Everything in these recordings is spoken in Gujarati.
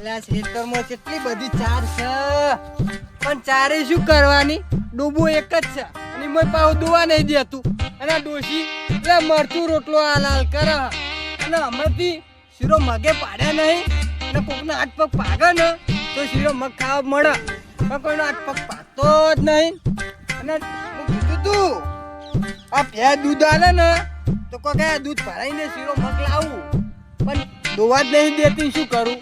અલ્યા ખેતરમાં કેટલી બધી ચાર છે પણ ચારે શું કરવાની ડૂબો એક જ છે અને મેં પાવ દુવા નહીં દેતું અને આ ડોશી એ મરચું રોટલો હાલ કરે અને હમણાંથી શીરો મગે પાડ્યા નહીં અને કોકનો હાથ પગ પાગે ને તો શીરો મગ ખાવા મળે પણ કોઈનો હાથ પગ પાકતો જ નહીં અને હું કીધું તું આ ભેં દૂધ આલે ને તો કોઈ આ દૂધ ભરાઈને શીરો મગ લાવું પણ દોવા જ નહીં દેતી શું કરું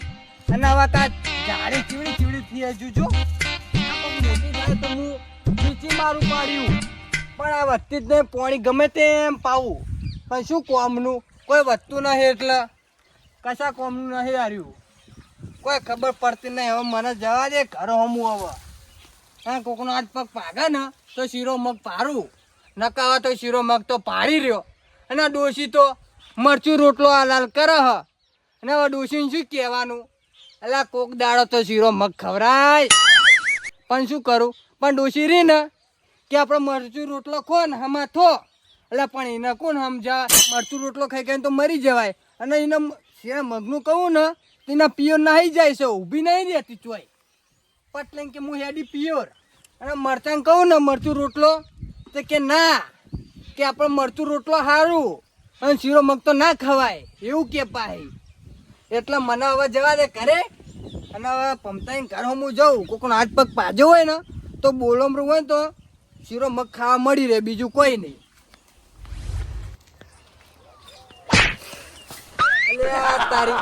અને હવે તા ઝાડી ચીવડી થઈ હજુ જો મોટી થાય તો હું નીચી મારું પાડ્યું પણ આ વધતી જ નહીં પાણી ગમે તેમ પાવું પણ શું કોમનું કોઈ વધતું નહીં એટલે કશા કોમનું નહીં હાર્યું કોઈ ખબર પડતી નહીં હવે મને જવા દે ઘરો હમું હવે હા કોકનો હાથ પગ પાગે ને તો શીરો મગ પારું નકાવા તો શીરો મગ તો પાડી રહ્યો અને આ ડોશી તો મરચું રોટલો હાલ કરે હ અને હવે ડોશીને શું કહેવાનું એટલે કોક દાડો તો શીરો મગ ખવરાય પણ શું કરું પણ ડોશી રહી ને કે આપણે મરચું રોટલો ખો ને હમા થો એટલે પણ એને કોણ સમજા મરચું રોટલો ખાઈ ખાઈને તો મરી જવાય અને એને શેર મગનું કહું ને તેના પિયોર નાહી જાય છે ઊભી નહીં રહેતી ચોય પટલે કે હું હેડી પિયોર અને મરચાં કહું ને મરચું રોટલો તો કે ના કે આપણે મરચું રોટલો સારું અને શીરો મગ તો ના ખવાય એવું કે પાહી એટલે મને હવે જવા દે ઘરે અને હવે પમતાઈને ઘર હું જાઉં કોઈનો હાથ પગ પાજો હોય ને તો બોલમરું હોય તો શીરો મગ ખાવા મળી રહે બીજું કોઈ નહીં. અલ્યા તારી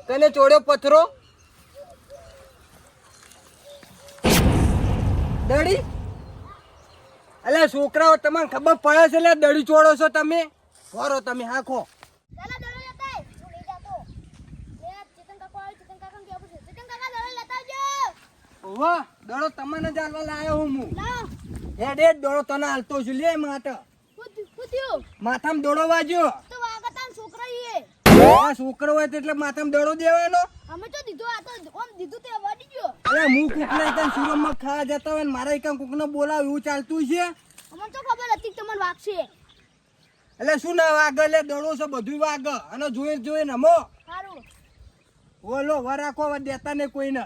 તને ચોડ્યો પથરો દડી અલ્યા છોકરાઓ તમને ખબર પડે છે એટલે દડી ચોડો છો તમે વરો તમે હાખો વાહ દડો તમને જ હાલવા લાયો હું હેડ હેડ દડો તને હાલતો છું લે માટે માથામાં દડો વાગ્યો છોકરો હોય એટલે માથામાં દડો દેવાનો અમે તો દીધો આ તો ઓમ દીધું તે વાડી ગયો અરે હું કોકના એકન શીરોમાં ખાવા જતા હોય ને મારા એકન કોકને બોલાવ એવું ચાલતું છે અમને તો ખબર હતી તમને વાગશે એટલે શું ના વાગે લે દડો છે બધું વાગે અને જોઈ નમો સારું બોલો વરાખો દેતા ને કોઈને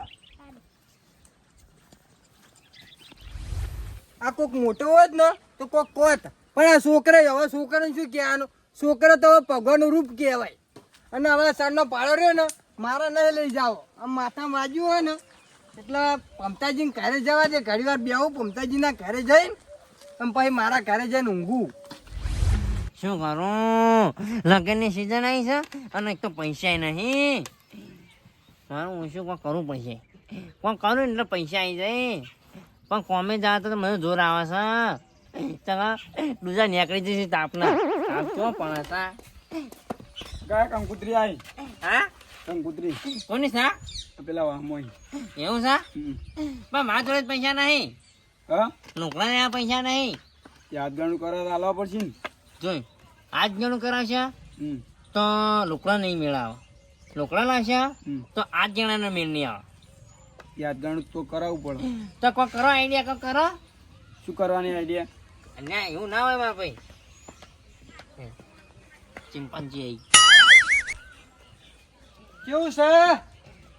આ કોક મોટો હોય ને તો કોક કોત પણ આ છોકરા હવે છોકરાને શું કહેવાનું છોકરા તો ભગવાનનું રૂપ કહેવાય અને હવે સારનો પાડો રહ્યો ને મારા નહીં લઈ જાઓ આમ માથા વાગ્યું હોય ને એટલે પમતાજીને ઘરે જવા દે ઘણી વાર બેહું પમતાજીના ઘરે જઈને અને પછી મારા ઘરે જઈને ઊંઘું. શું કરું લગ્નની સિઝન આવી છે અને એક તો પૈસા નહીં મારું હું શું કોઈ કરવું પડશે કોઈ કરું એટલે પૈસા આવી જાય પણ કોમે જાય તો મને જોર આવે છે દૂજા નીકળી જશે તાપના તાપ કેવો પણ હતા ગાય કંકુતરી આવી હા કંકુતરી કોની સા પેલા વામોય એવું છે પણ મારા જોડે જ પૈસા નહીં હા લોકડાને આ પૈસા નહીં યાદગારનું કરે તો હાલવા પડશે ને જોઈ આજ જણું કરાવશે તો લોકડા નહીં મેળાવે લોકડા લાવશે તો 8 જણાનો મેળ નહીં આવે યાદગારનું તો કરાવવું પડે તો કોઈ કરો આઈડિયા કોઈ કરો શું કરવાની આઈડિયા ના એવું ના હોય મારા ભાઈ ચિંપાંજી કેવું છે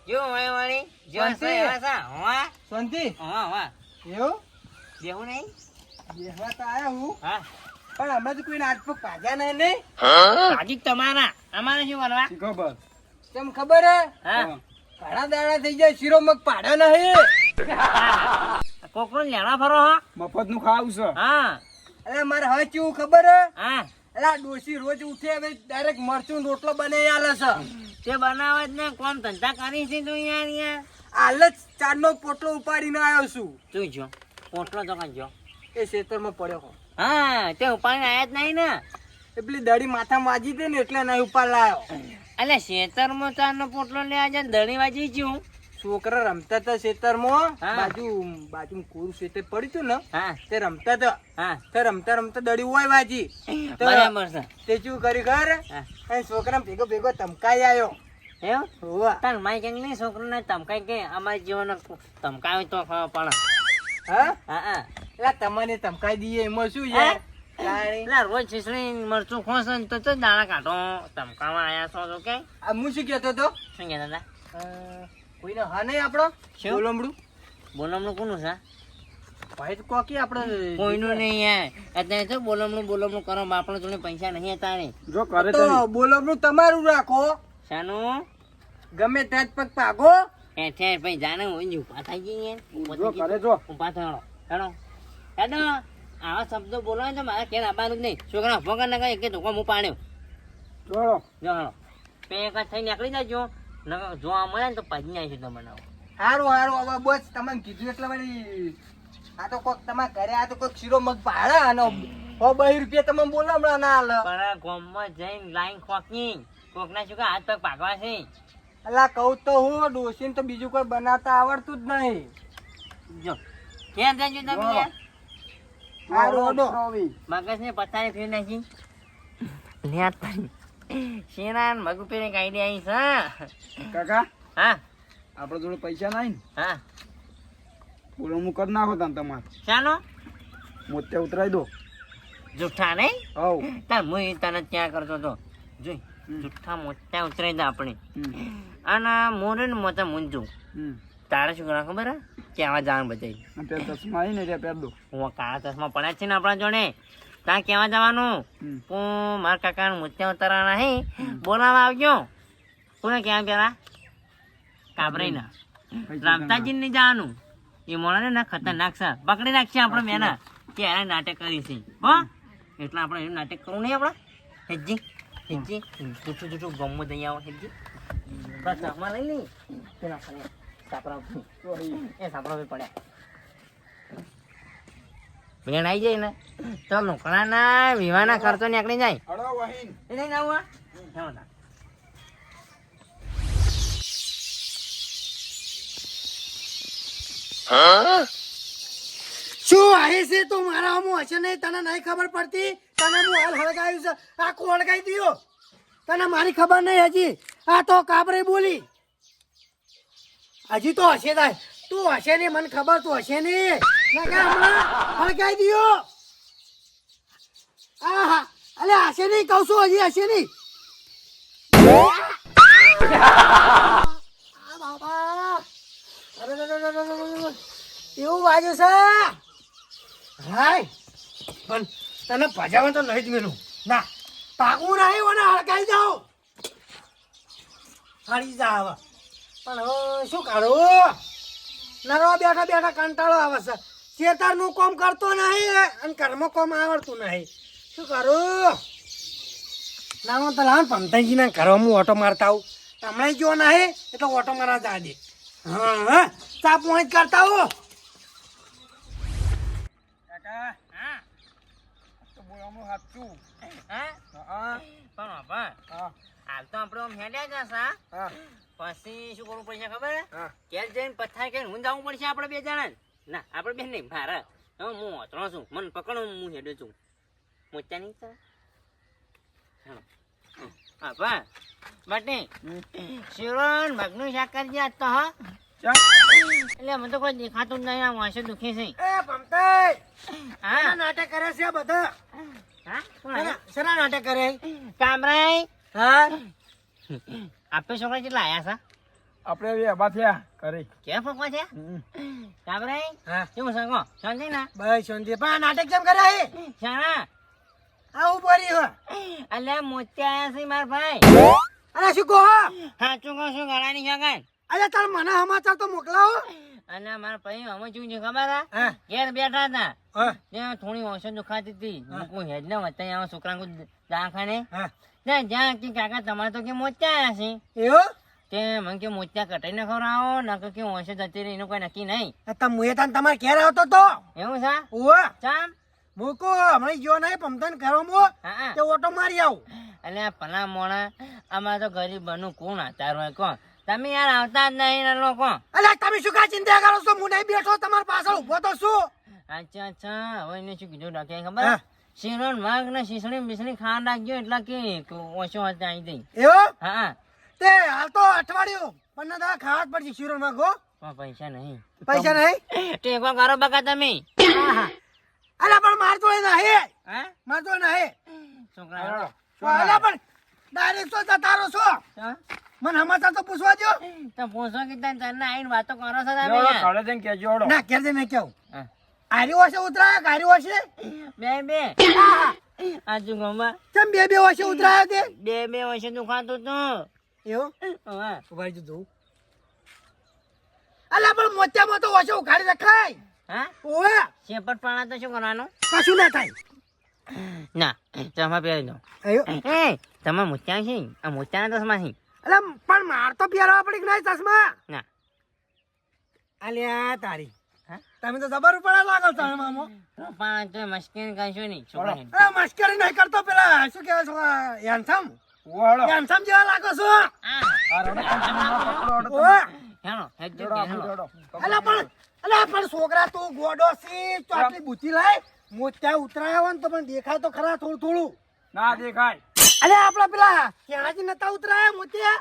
જો હોય વાળી જો શાંતિ? છે એવા છે હા શાંતિ હા હા એવું દેવું નહીં બેહવા તો આયા હું હા પણ અમે તો કોઈને હાથ પગ પાજ્યા નહીં હાજી તમારા અમારે શું કરવા શી ખબર તેમ ખબર હે હા ઘણા દાડા થઈ જાય શીરો મગ પાડ્યા નહીં કોકરો લેણા ફરો હા મફત નું ખાવું છે હા અરે મારે હવે કેવું ખબર હે હા અલા ડોશી રોજ ઉઠે હવે ડાયરેક્ટ મરચું રોટલો બનાવી આલે છે તે બનાવે જ ને કોમ ધંધા કરી છે તું યાર યાર હાલ જ ચારનો પોટલો ઉપાડીને આવ્યો છું તું જો પોટલો તો કાંઈ જો એ ખેતરમાં પડ્યો હો હા તે ઉપાડીને આયા જ નહીં ને એ પેલી દડી માથામાં વાજી દે ને એટલે નહીં ઉપાડ લાયો એટલે ખેતરમાં ચારનો પોટલો લેવા જાય દણી વાજી છું છોકરા રમતા હતા ખેતરમાં હા. બાજુ કોરું ખેતર પડ્યું હતું ને હા તે રમતા હતા હા તે રમતા દડી હોય વાજી તો બરાબર છે તે શું કર્યું ખબર હા. એ છોકરા ભેગો ધમકાઈ આવ્યો એવું હોવા તાર માઈ કેમ નહીં છોકરાને ધમકાઈ કે અમારા જીવન ધમકાવે તો ખબર પડે હા હા હા એટલે તમને ધમકાઈ દઈએ એમાં શું છે તાણી. એટલે રોજ છીસડી મરચું ખોસ ને તો દાણા કાઢો ધમકાવા આયા છો તો કે આ હું શું કહેતો હતો શું કહેતા હતા કોઈને હા નહીં આપણો શું? બોલમડું બોલમણું કોનું છે ભાઈ તો કોકી આપણે કોઈનું નહીં યાર અત્યારે તો બોલમણું કરો બાપણો જોડે પૈસા નહીં અત્યારે જો કરે તો બોલમડું તમારું રાખો શાનું ગમે ત્યાં જ પગ પાગો ઠેર ભાઈ જાણે હોય ને ઊભા થઈ જઈએ જો કરે જો ઊભા થયો હેડો હેડો આવા શબ્દો બોલો ને તો મારે ઘેર આવવાનું જ નહીં છોકરા ભોગા ના એક ધોકો હું પાડ્યો જોડો જો હેડો પે એક જ થઈ નીકળી જજો નકર જોવા મળે ને તો ભજી આવીશું તમને હારું હારું હવે બસ તમને કીધું એટલે વળી આ તો કોક તમારા ઘરે આ તો કોક શીરો મગ ભાડા અને 2 રૂપિયા તમે બોલો હમણાં ના હાલ પણ ગામમાં જઈને લાઈન ખોકી કોકના શું હાથ પગ ભાગવા છે અલા કહું તો હું ડોસીને તો બીજું કોઈ બનાવતા આવડતું જ નહીં જો ક્યાં જજો તમે યાર હારું હડો મગજ ને પથારી ફેર નાખી લ્યા તારી શેરાન મગ ઉપર એક આઈડિયા આવી છે કાકા હા આપડે જોડે પૈસા નહીં ને હા બોલો હું કરી નાખો તાન તમારે ચાલો મોતે ઉતરાઈ દો જુઠ્ઠા નહીં હવ તાર હું તને ત્યાં કરતો હતો જોઈ જુઠ્ઠા મોટા ઉતરાઈ દે આપણે અને મોરે ને મોટા મૂંઝું તારે શું કરવા ખબર હે કેવા જવાનું બધાય ત્યાં ચશ્મા આવી ને ત્યાં પહેર દો હું કાળા ચશ્મા પડ્યા છે ને આપણા જોડે ત્યાં કેવા જવાનું હું મારા કાકા મોત્યા ઉતારવાના હે બોલાવા આવજો કોને ક્યાં પેલા કાબરાઈ ના રામતાજી ને જવાનું એ મોણા ને ખતરનાક છે પકડી નાખશે આપણે મેના કે એને નાટક કરી છે હો એટલે આપણે એનું નાટક કરવું નહીં આપણે હેજી હેજી જૂઠું જૂઠું ગમો દઈ આવો હેજી બસ ચશ્મા લઈ લઈ પેલા સાપરા એ સાપરા પડ્યા બેન આવી જાય ને તો લોકડાના વિવાહના ખર્ચો નીકળી જાય અડો વહીન એ નહીં આવું શું આહે છે તું મારા હમું હશે નહીં તને નહીં ખબર પડતી તને હું હાલ હળગાવ્યું છે આખું હળગાઈ દીધું તને મારી ખબર નહીં હજી આ તો કાબરે બોલી હજી તો હશે થાય તું હશે નહીં મને ખબર તું હશે નહીં હમણાં હળગાઈ દીધો હા અલે હશે નહીં કહું છું હજી હશે નહીં બાબા એવું વાગ્યું છે હાય પણ તને ભજાવા તો નહીં જ મેલું ના પાકું નહીં મને હળગાઈ જાઓ હળી જા હવે પણ હવે શું કરું નરો બેઠા બેઠા કંટાળો આવે છે ખેતરનું કામ કરતો નહીં અને ઘરમાં કામ આવડતું નહીં શું કરું ના તો લાવ પમતાજીના ઘરમાં હું ઓટો મારતા આવું હમણાં જો નહીં એટલે ઓટો મારા જા દે હા ચા પોઈન્ટ કરતા હો કાકા હા તો બોલામો સાચું હા હા પણ બાપા હા હાલ તો આપણે આમ હેડ્યા જશે હા પછી શું કરવું પડશે ખબર હે હા ઘેર જઈને પથાર કરીને હું જવું પડશે આપણે બે જણા ના આપણે બે નહીં મારા હવે હું ઓતરો છું મને પકડો હું હેડ્યો છું મોચા નહીં સર હા બા બટે શિરોન મગનું શાક કરજે આજ તો હા એટલે મને તો કોઈ દેખાતું જ નહીં આ વાંસે દુખે છે એ પમતાઈ હા નાટક કરે છે બધા હા કોણ આવ્યું? શેના નાટક કરે કામરાઈ હા આપે છોકરા કેટલા આયા છે આપણે હવે આબા થયા કરે ક્યાં ફોકવા છે કામરાઈ હા શું સંગો શાંતિ ના ભાઈ શાંતિ પણ આ નાટક કેમ કરે હે શાણા આવું પડી હો અલ્યા મોત્યા આયા છે માર ભાઈ અરે શું કહો સાચું કહું છું ગળાની શાકાન અરે તાર મને સમાચાર તો મોકલાવો અને મારા ભાઈ અમે શું છે ખબર હે? હા ઘેર બેઠા હતા હા ત્યાં થોડી ઓછો દુખાતી હતી કોઈ હેડ ના વતા આવા છોકરા દવાખાને હા ત્યાં જ્યાં કે કાકા તમારે તો કે મોત્યા આયા છે એવું તે મને કે મોત્યા કટાઈ ના ખવડાવો નકર કે ઓછો જતી રહી એનું કોઈ નક્કી નહીં મુએ તાન તમારે ઘેર આવતો તો એવું છે ઓવે ચામ મૂકો હમણાં જો નહીં પમતાન ઘરોમાં હા તે ઓટો મારી આવું એટલે આ ભલા મોણા અમારે તો ગરીબ બનવું કોણ આધાર હોય કોણ તમે યાર આવતા જ નહીં ને લોકો અલે તમે શું કા ચિંતા કરો છો હું નહીં બેઠો તમારી પાછળ ઉભો તો શું અચ્છા અચ્છા હવે એને શું કીધું રાખ્યા ખબર હા. શીરોન માગ ને શીસણી બીસણી ખાવા નાખજો એટલે કે ઓછો હાથ આવી દઈ એવું હા તે હાલ તો અઠવાડિયું પણ ના ખાવા જ પડશે શિરોર માં ગો પણ પૈસા નહીં પૈસા નહીં ટેકો કરો બકા તમે અલે પણ માર તો નહીં હા માર તો નહીં છોકરા અલે પણ ડાયરેક્ટ તો તારો છો હા? મને સમાચાર તો પૂછવા દો. તો પૂછો કે તને તને આઈને વાતો કરો છો તમે હેડો, યાર? ઘરે જઈને કહેજો, હેડો. ના ઘેર જઈને કેવું હા. આર્યો હશે ઉતરાયો કે આર્યો હશે બે આજુ ગમા કેમ બે હશે ઉતરાયો તે બે વર્ષે દુખાતું તું. એવું હા. ઉભા રહેજો જોઉં. અલા પણ મોતિયામાં તો હશે ઉખાડી રખાય. હા ઓવે શેપટ પાણા તો શું કરવાનું? કશું ના થાય. ના ચશ્મા પહેરી દો. અયો એ તમે મોત્યા છે આ મોત્યાના ચશ્મા છે. અલા પણ માર તો પહેરવા પડી કે નહીં ચશ્મા. ના અલ્યા તારી હા? તમે તો જબર પડે લાગો તમે મામો. પણ તો મસ્કરી કશું નહીં છોકરા. અરે મસ્કરી નહીં કરતો પેલા શું કહેવાય છોકરા હેન્ડસમ ઉભો હેડો. હેન્ડસમ જેવા લાગો છો. આ રડો, હેડો, હેડો. ઓવે હેલો હેડજો હેડો, હેલો. હેડો. અલા પણ છોકરા તું ગોડો સી તો આટલી બુદ્ધિ લાય મોત્યા ઉતરાયા હોય ને તો પણ દેખાય તો ખરા થોડું. ના દેખાય. અલે આપડા પેલા કેણાજી નતા ઉતરાયા મોત્યા.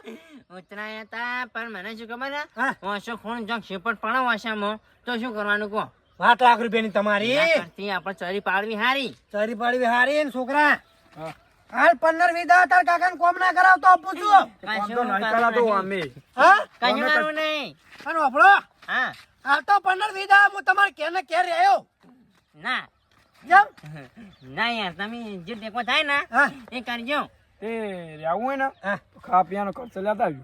ઉતરાયા હતા પણ મને શું ખબર હા. ને વાંસો ખૂણ જો શેપટ પાડો વાંસામાં તો શું કરવાનું કહો? 8 લાખ રૂપિયાની તમારી એના કરતી આપણે ચરી પાડવી હારી. ચરી પાડવી હારી ને છોકરા હા. હાલ 15 વિધા તાર કાકાને કોમ ના કરાવતો આપું છું. આમ તો નહીં કરાતો અમે. હા કશું કરવું નહીં. અને વાપરો હા હાલ તો 15 વિધા હું તમારે કેને ઘેર રહ્યો ના જેમ ના યાર તમે જે ટેકો થાય ને હા એ કરજો. એ રહેવું હોય ને હા તો ખા પીવાનો ખર્ચો લેતા આવજો.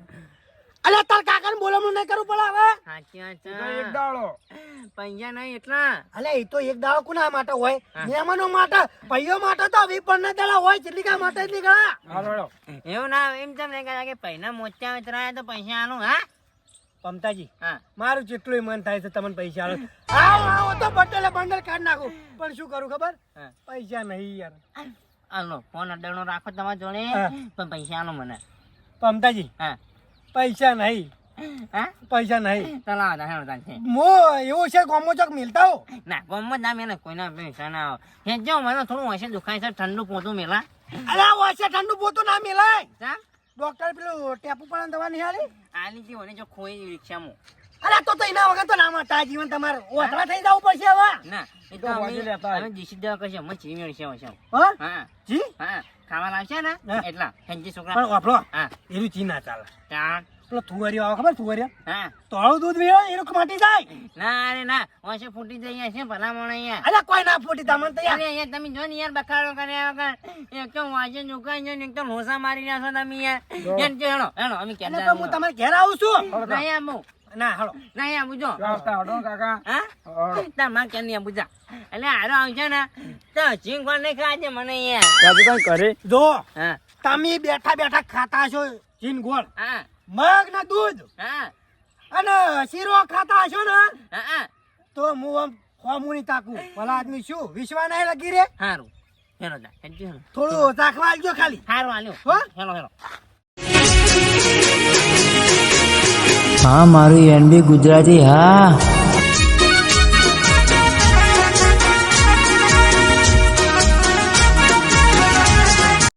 અલે તાર કાકાને બોલામણું નહીં કરવું પડે હવે. સાચી વાત એ તો એક છે. દાડો. પૈસા નહીં એટલા. અલે એ તો એક દાડો કોના માટે હોય હા. મહેમાનો માટે ભાઈઓ માટે તો 20 દાડા હોય જેટલી કા માટે એટલી ગણા. હા, હેડો. એવું ના એમ તમને કહે કે પૈના મોચા ઉતરાયા તો પૈસા આલું. હા પમતાજી હા મારું જેટલું મન થાય છે તમને પૈસા આલો. આવો તો બંડલે બંડલ કાઢ નાખું પણ શું કરું ખબર હા. પૈસા નહીં યાર. આલો ફોન અડાડો રાખો તમારા જોડે હા. પણ પૈસા આલો મને. પમતાજી હા પૈસા નહીં હા પૈસા નહીં ચલો આવો હેડો તાનથી. મો એવું છે ગોમો ચોક મિલતા હો. ના ગમત ના મેલે કોઈના પૈસા ના આવે. હે જો મને થોડું હશે દુખાય છે ઠંડુ પોતું મેલા. અરે આ વાસે ઠંડુ પોતું ના મિલાય. ચા ડોક્ટર પેલું ટેપુ પણ દવા નહીં હાલી. આલી થી મને જો ખોઈ રિક્ષામાં. અરે તો એના વગર તો ના માતા જીવન તમારે ઓથરા થઈ જવું પડશે હવે. ના એ તો તો વાંચી લેતા અમે જીસી દેવા કશે અમે ચીવી છે હા હા જી હા ખાવા લાવશે ને હા. એટલા હેંજી છોકરા. પણ વાપરો હા એનું ચી ના ચાલે. ચાલ પેલો થુવરિયો આવે ખબર થુવરિયો હા તોળું દૂધ વીળો એનું માટી જાય. ના અરે ના ઓછે ફૂટી જઈએ છે ભલામણ અહીંયા. અરે કોઈ ના ફૂટી તમને તો યાર. અરે અહીંયા તમે જો ને યાર બખાડો કર્યા વગર એક તો વાજે નુકાઈ જાય ને એક તો લોસા મારી રહ્યા છો તમે યાર. યાર જો હેડો હેડો અમે એટલે ક્યાં તો હું તમારે ઘેર આવું છું. નહીં આવું ના હાલો નહીં આવું જો જો આવતા હેડો ને કાકા. હા હેડો. તાર માં ક્યાં નહીં આવું જા એટલે હારો આવશે ને તો ચીંગ કોણ નહીં ખાજે મને યાર. ત્યાંથી કઈ કરે. જો હા તમે બેઠા બેઠા ખાતા છો જીન ગોળ હા મગ ના દૂધ હા અને શીરો ખાતા હશો ને હા તો હું આમ ખોમુની તાકું ભલા આદમી શું વિશ્વા નહીં લગી રે. હારું હેલો જા હેડજો હેલો. થોડું ચાખવા આવજો ખાલી. હારું આલ્યો હો? Hello hello. હા મારું એનબી ગુજરાતી હા.